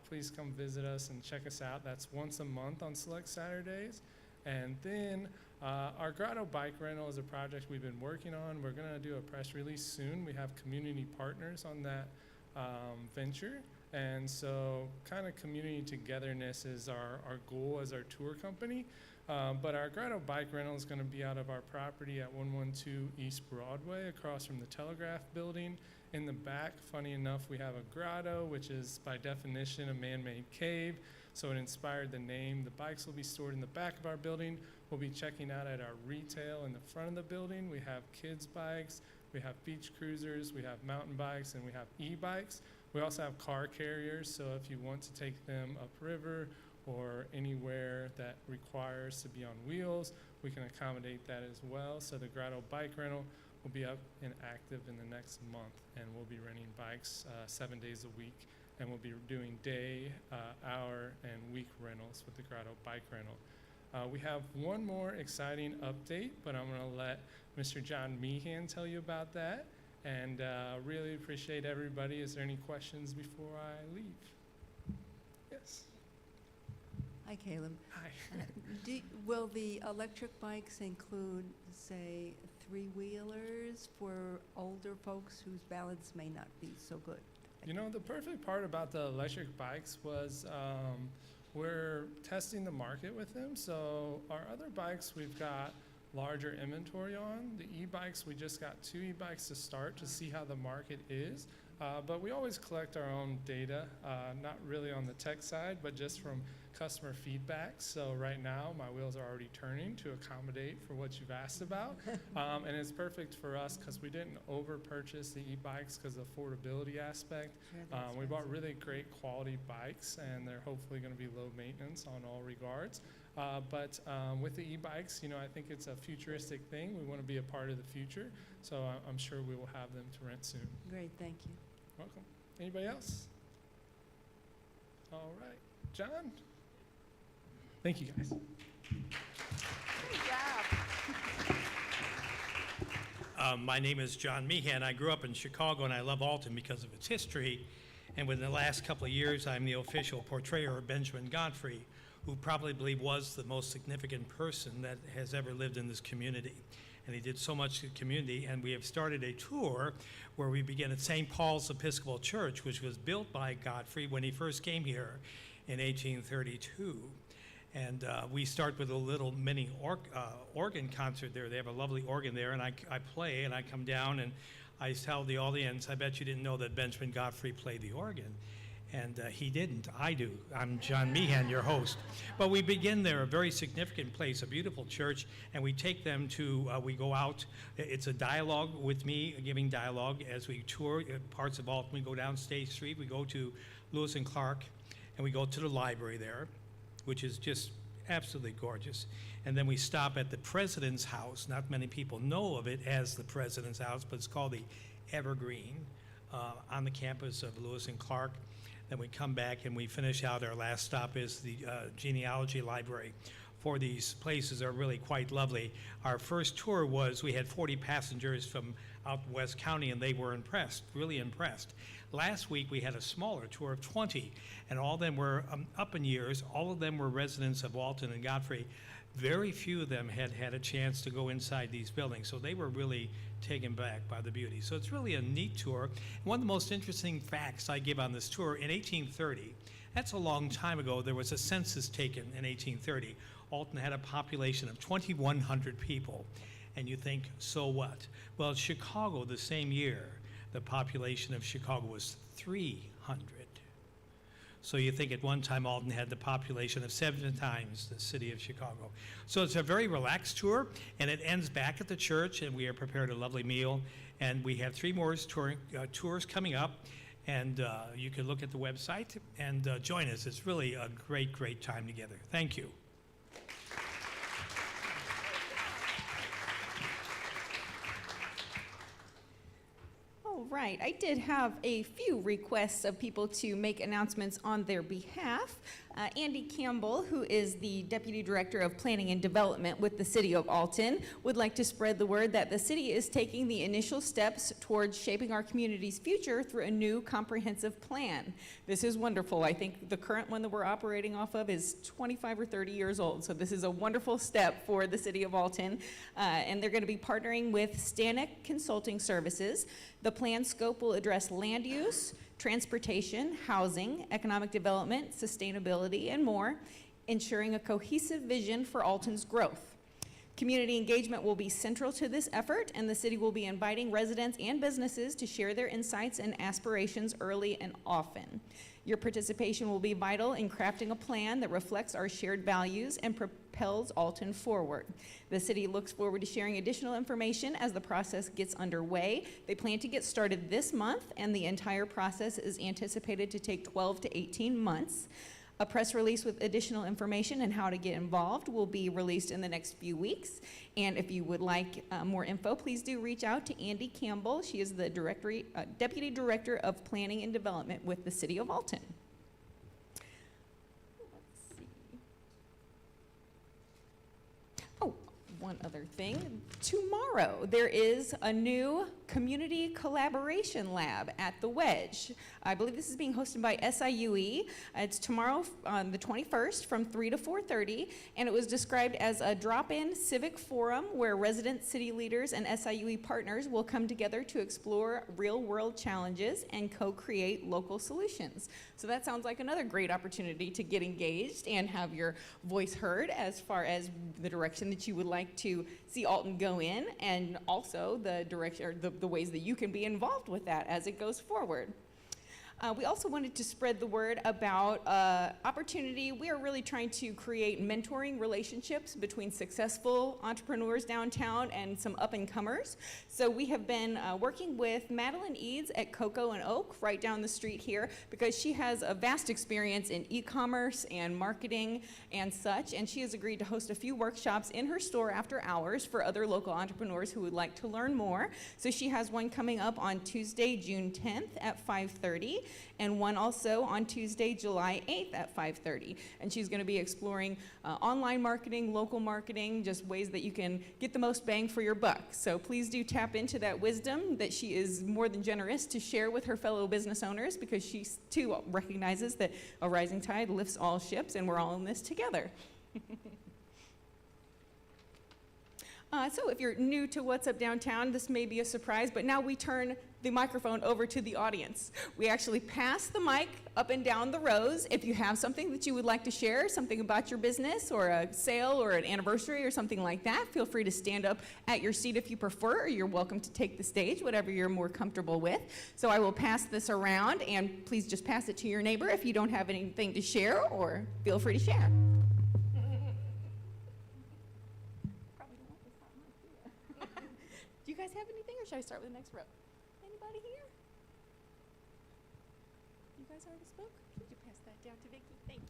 please come visit us and check us out. That's once a month on select Saturdays. And then our Grotto Bike Rental is a project we've been working on. We're gonna do a press release soon. We have community partners on that venture. And so kind of community togetherness is our goal as our tour company. But our Grotto Bike Rental is gonna be out of our property at 112 East Broadway, across from the Telegraph Building. In the back, funny enough, we have a grotto, which is by definition a man-made cave. So it inspired the name. The bikes will be stored in the back of our building. We'll be checking out at our retail in the front of the building. We have kids' bikes, we have beach cruisers, we have mountain bikes, and we have e-bikes. We also have car carriers, so if you want to take them upriver or anywhere that requires to be on wheels, we can accommodate that as well. So the Grotto Bike Rental will be up and active in the next month, and we'll be renting bikes 7 days a week, and we'll be doing day, hour, and week rentals with the Grotto Bike Rental. We have one more exciting update, but I'm gonna let Mr. John Meehan tell you about that, and really appreciate everybody. Is there any questions before I leave? Yes. Hi, Caleb. Hi. Will the electric bikes include, say, three-wheelers for older folks whose balance may not be so good? You know, the perfect part about the electric bikes was we're testing the market with them. So our other bikes, we've got larger inventory on. The e-bikes, we just got 2 e-bikes to start to see how the market is. But we always collect our own data, not really on the tech side, but just from customer feedback. So right now, my wheels are already turning to accommodate for what you've asked about. And it's perfect for us because we didn't over-purchase the e-bikes because of the affordability aspect. We bought really great quality bikes, and they're hopefully going to be low maintenance on all regards. But with the e-bikes, you know, I think it's a futuristic thing. We want to be a part of the future. So I'm sure we will have them to rent soon. Great, thank you. Welcome. Anybody else? All right. John? Thank you, guys. My name is John Meehan. I grew up in Chicago, and I love Alton because of its history. And within the last couple of years, I'm the official portrayer of Benjamin Godfrey, who probably was the most significant person that has ever lived in this community. And he did so much to the community, and we have started a tour where we begin at St. Paul's Episcopal Church, which was built by Godfrey when he first came here in 1832. And we start with a little mini organ concert there. They have a lovely organ there, and I play, and I come down, and I tell the audience, I bet you didn't know that Benjamin Godfrey played the organ. And he didn't. I do. I'm John Meehan, your host. But we begin there, a very significant place, a beautiful church, and we take them to, we go out. It's a dialogue with me, giving dialogue as we tour parts of Alton. We go down State Street, we go to Lewis and Clark, and we go to the library there, which is just absolutely gorgeous. And then we stop at the President's House. Not many people know of it as the President's House, but it's called the Evergreen on the campus of Lewis and Clark. Then we come back and we finish out. Our last stop is the genealogy library. For these places are really quite lovely. Our first tour was, we had 40 passengers from out West County, and they were impressed, really impressed. Last week we had a smaller tour of 20, and all of them were up in years. All of them were residents of Alton and Godfrey. Very few of them had had a chance to go inside these buildings, so they were really taken back by the beauty. So it's really a neat tour. One of the most interesting facts I give on this tour, in 1830, that's a long time ago, there was a census taken in 1830. Alton had a population of 2,100 people. And you think, so what? Well, Chicago, the same year, the population of Chicago was 300. So you think at one time Alton had the population of 7 times the city of Chicago. So it's a very relaxed tour, and it ends back at the church, and we are prepared a lovely meal. And we have 3 more tours coming up, and you can look at the website and join us. It's really a great, great time together. Thank you. All right, I did have a few requests of people to make announcements on their behalf. Andy Campbell, who is the Deputy Director of Planning and Development with the City of Alton, would like to spread the word that the city is taking the initial steps towards shaping our community's future through a new comprehensive plan. This is wonderful. I think the current one that we're operating off of is 25 or 30 years old, so this is a wonderful step for the City of Alton. And they're going to be partnering with Stanek Consulting Services. The plan scope will address land use, transportation, housing, economic development, sustainability, and more, ensuring a cohesive vision for Alton's growth. Community engagement will be central to this effort, and the city will be inviting residents and businesses to share their insights and aspirations early and often. Your participation will be vital in crafting a plan that reflects our shared values and propels Alton forward. The city looks forward to sharing additional information as the process gets underway. They plan to get started this month, and the entire process is anticipated to take 12 to 18 months. A press release with additional information and how to get involved will be released in the next few weeks. And if you would like more info, please do reach out to Andy Campbell. She is the Deputy Director of Planning and Development with the City of Alton. Let's see. Oh, one other thing. Tomorrow, there is a new Community Collaboration Lab at the Wedge. I believe this is being hosted by SIUE. It's tomorrow on the 21st from 3 to 4:30, and it was described as a drop-in civic forum where resident city leaders and SIUE partners will come together to explore real-world challenges and co-create local solutions. So that sounds like another great opportunity to get engaged and have your voice heard as far as the direction that you would like to see Alton go in, and also the direction, or the ways that you can be involved with that as it goes forward. We also wanted to spread the word about opportunity. We are really trying to create mentoring relationships between successful entrepreneurs downtown and some up-and-comers. So we have been working with Madeline Eads at Cocoa and Oak right down the street here, because she has a vast experience in e-commerce and marketing and such, and she has agreed to host a few workshops in her store after hours for other local entrepreneurs who would like to learn more. So she has one coming up on Tuesday, June 10th at 5:30. And one also on Tuesday, July 8th at 5:30. And she's going to be exploring online marketing, local marketing, just ways that you can get the most bang for your buck. So please do tap into that wisdom that she is more than generous to share with her fellow business owners, because she too recognizes that a rising tide lifts all ships and we're all in this together. So if you're new to What's Up Downtown, this may be a surprise, but now we turn the microphone over to the audience. We actually pass the mic up and down the rows. If you have something that you would like to share, something about your business or a sale or an anniversary or something like that, feel free to stand up at your seat if you prefer, or you're welcome to take the stage, whatever you're more comfortable with. So I will pass this around, and please just pass it to your neighbor if you don't have anything to share, or feel free to share. Do you guys have anything, or should I start with the next row? Anybody here? You guys already spoke? Could you pass that down to Vicki? Thank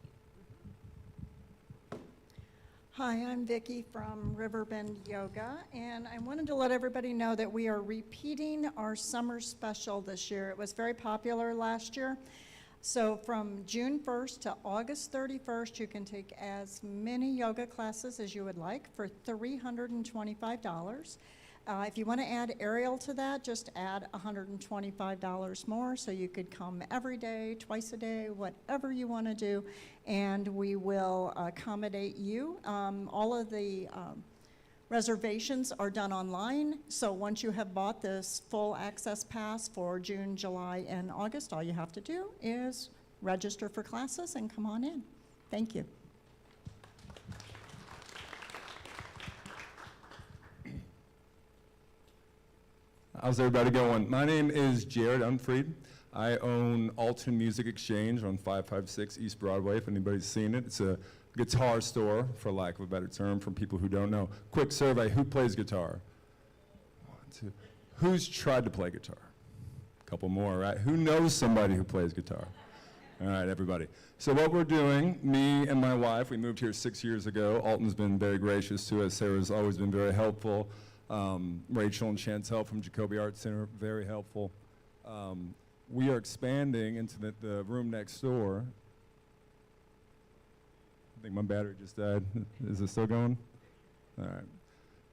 you. Hi, I'm Vicki from Riverbend Yoga, and I wanted to let everybody know that we are repeating our summer special this year. It was very popular last year. So from June 1st to August 31st, you can take as many yoga classes as you would like for $325. If you want to add aerial to that, just add $125 more, so you could come every day, twice a day, whatever you want to do, and we will accommodate you. All of the reservations are done online, so once you have bought this full access pass for June, July, and August, all you have to do is register for classes and come on in. Thank you. How's everybody going? My name is Jared Unfried. I own Alton Music Exchange on 556 East Broadway, if anybody's seen it. It's a guitar store, for lack of a better term, for people who don't know. Quick survey, who plays guitar? 1, 2. Who's tried to play guitar? A couple more, right? Who knows somebody who plays guitar? All right, everybody. So what we're doing, me and my wife, we moved here 6 years ago. Alton's been very gracious to us. Sarah's always been very helpful. Rachel and Chantel from Jacoby Arts Center, very helpful. We are expanding into the room next door. I think my battery just died. Is it still going? All right.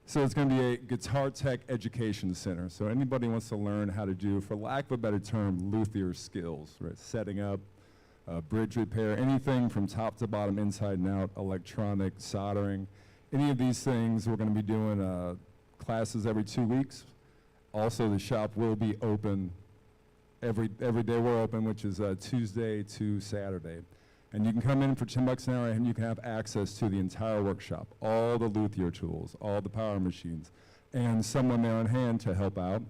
So it's going to be a guitar tech education center. So anybody wants to learn how to do, for lack of a better term, luthier skills, right? Setting up, bridge repair, anything from top to bottom, inside and out, electronic, soldering. Any of these things, we're going to be doing classes every 2 weeks. Also, the shop will be open every day we're open, which is Tuesday to Saturday. And you can come in for $10 an hour and you can have access to the entire workshop, all the luthier tools, all the power machines, and someone there on hand to help out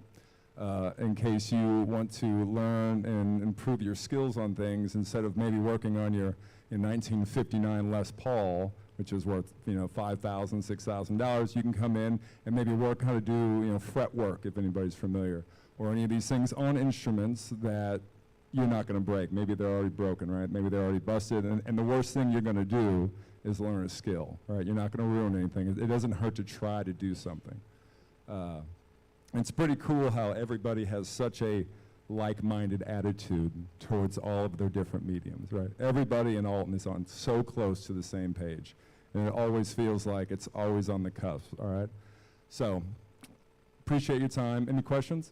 in case you want to learn and improve your skills on things instead of maybe working on your 1959 Les Paul, which is worth $5,000, $6,000. You can come in and maybe work how to do fret work, if anybody's familiar, or any of these things on instruments that you're not going to break. Maybe they're already broken, right? Maybe they're already busted, and the worst thing you're going to do is learn a skill, right? You're not going to ruin anything. It doesn't hurt to try to do something. It's pretty cool how everybody has such a like-minded attitude towards all of their different mediums, right? Everybody in Alton is on so close to the same page, and it always feels like it's always on the cusp, all right? So appreciate your time. Any questions?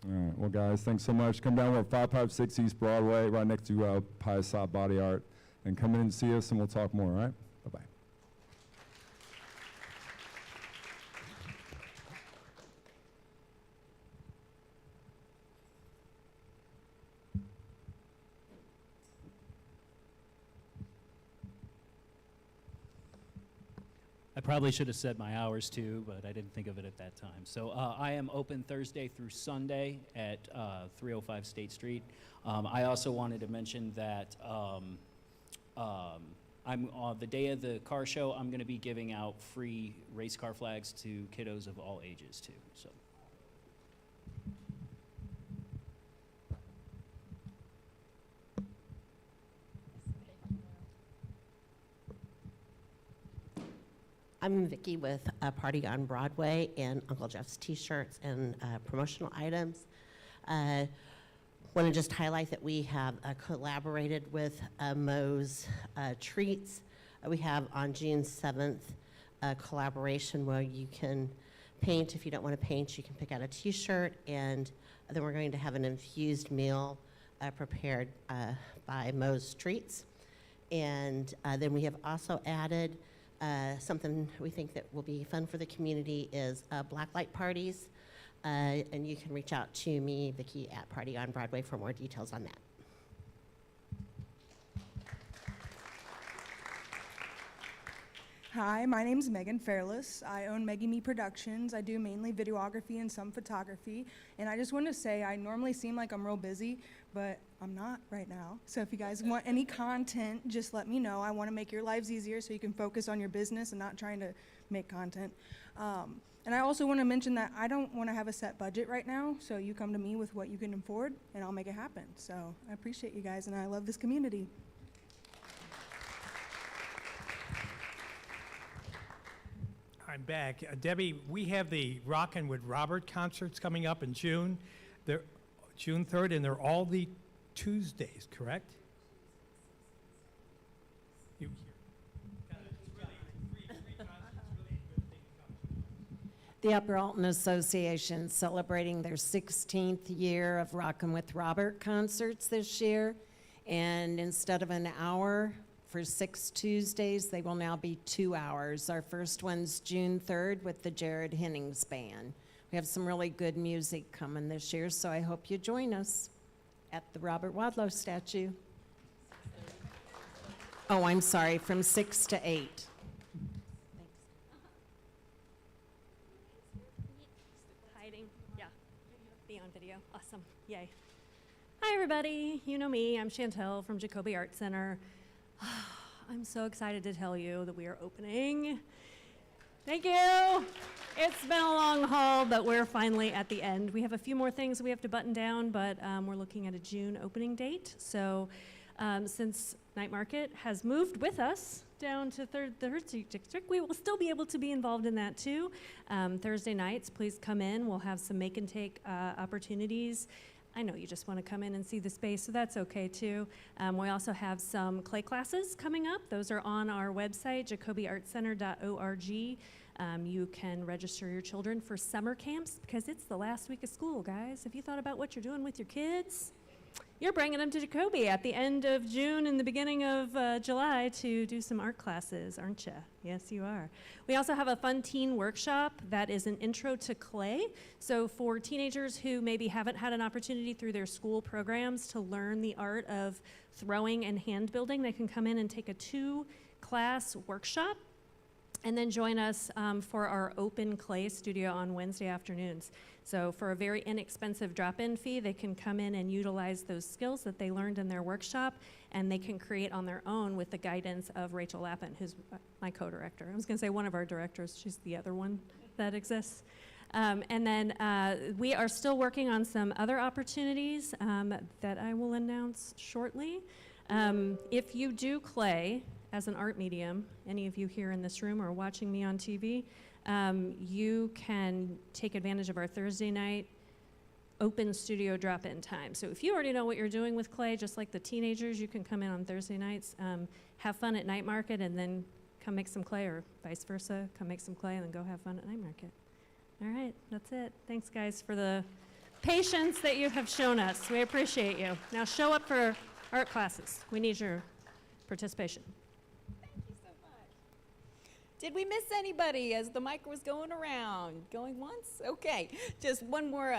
All right, well, guys, thanks so much. Come down, we're at 556 East Broadway, right next to Macias Body Art, and come in and see us, and we'll talk more, all right? Bye-bye. I probably should have said my hours too, but I didn't think of it at that time. So I am open Thursday through Sunday at 305 State Street. I also wanted to mention that I'm on the day of the car show, I'm going to be giving out free race car flags to kiddos of all ages too. So. I'm Vicki with a Party on Broadway and Uncle Jeff's T-shirts and promotional items. Want to just highlight that we have collaborated with Moe's Treats. We have on June 7th a collaboration where you can paint. If you don't want to paint, you can pick out a T-shirt, and then we're going to have an infused meal prepared by Moe's Treats. And then we have also added something we think that will be fun for the community is blacklight parties. And you can reach out to me, Vicki, at Party on Broadway for more details on that. Hi, my name's Megan Fairless. I own Meggie Me Productions. I do mainly videography and some photography. And I just want to say I normally seem like I'm real busy, but I'm not right now. So if you guys want any content, just let me know. I want to make your lives easier so you can focus on your business and not trying to make content. And I also want to mention that I don't want to have a set budget right now, so you come to me with what you can afford, and I'll make it happen. So I appreciate you guys, and I love this community. I'm back. Debbie, we have the Rockin' with Robert concerts coming up in June. They're June 3rd, and they're all the Tuesdays, correct? The Upper Alton Association celebrating their 16th year of Rockin' with Robert concerts this year. And instead of an hour for 6 Tuesdays, they will now be 2 hours. Our first one's June 3rd with the Jared Hennings Band. We have some really good music coming this year, so I hope you join us at the Robert Wadlow statue. Oh, I'm sorry, from 6 to 8. Hiding, yeah. Be on video, awesome, yay. Hi everybody, you know me, I'm Chantel from Jacoby Arts Center. I'm so excited to tell you that we are opening. Thank you. It's been a long haul, but we're finally at the end. We have a few more things we have to button down, but we're looking at a June opening date. So since Night Market has moved with us down to the Third District, we will still be able to be involved in that too. Thursday nights, please come in. We'll have some make and take opportunities. I know you just want to come in and see the space, so that's okay too. We also have some clay classes coming up. Those are on our website, jacobyartcenter.org. You can register your children for summer camps because it's the last week of school, guys. Have you thought about what you're doing with your kids? You're bringing them to Jacoby at the end of June and the beginning of July to do some art classes, aren't you? Yes, you are. We also have a fun teen workshop that is an intro to clay. So for teenagers who maybe haven't had an opportunity through their school programs to learn the art of throwing and hand building, they can come in and take a 2-class workshop and then join us for our open clay studio on Wednesday afternoons. So for a very inexpensive drop-in fee, they can come in and utilize those skills that they learned in their workshop, and they can create on their own with the guidance of Rachel Lappin, who's my co-director. I was gonna say one of our directors, she's the other one that exists. And then we are still working on some other opportunities that I will announce shortly. If you do clay as an art medium, any of you here in this room or watching me on TV, you can take advantage of our Thursday night open studio drop-in time. So if you already know what you're doing with clay, just like the teenagers, you can come in on Thursday nights, have fun at Night Market, and then come make some clay, or vice versa, come make some clay and then go have fun at Night Market. All right, that's it. Thanks, guys, for the patience that you have shown us. We appreciate you. Now show up for art classes. We need your participation. Thank you so much. Did we miss anybody as the mic was going around? Going once? Okay. Just one more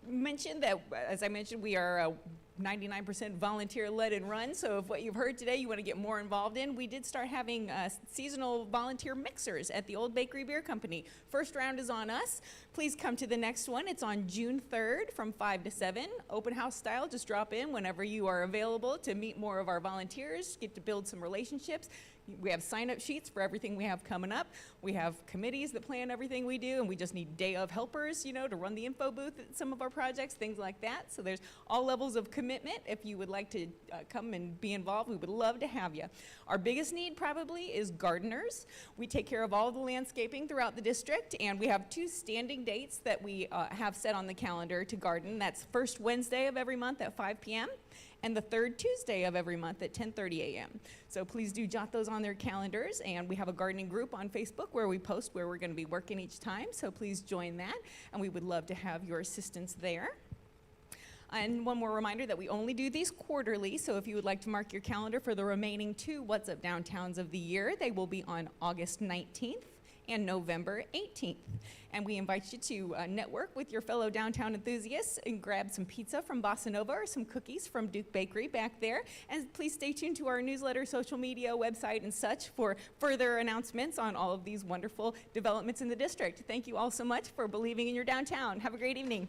mention that, as I mentioned, we are 99% volunteer-led and run, so if what you've heard today you want to get more involved in, we did start having seasonal volunteer mixers at the Old Bakery Beer Company. First round is on us. Please come to the next one. It's on June 3rd from 5 to 7. Open house style, just drop in whenever you are available to meet more of our volunteers, get to build some relationships. We have sign-up sheets for everything we have coming up. We have committees that plan everything we do, and we just need day of helpers, you know, to run the info booth at some of our projects, things like that. So there's all levels of commitment. If you would like to come and be involved, we would love to have you. Our biggest need probably is gardeners. We take care of all the landscaping throughout the district, and we have 2 standing dates that we have set on the calendar to garden. That's first Wednesday of every month at 5 p.m. and the third Tuesday of every month at 10:30 a.m. So please do jot those on their calendars, and we have a gardening group on Facebook where we post where we're going to be working each time, so please join that, and we would love to have your assistance there. And one more reminder that we only do these quarterly, so if you would like to mark your calendar for the remaining 2 What's Up Downtowns of the year, they will be on August 19th and November 18th. And we invite you to network with your fellow downtown enthusiasts and grab some pizza from Bossa Nova or some cookies from Duke Bakery back there. And please stay tuned to our newsletter, social media, website, and such for further announcements on all of these wonderful developments in the district. Thank you all so much for believing in your downtown. Have a great evening.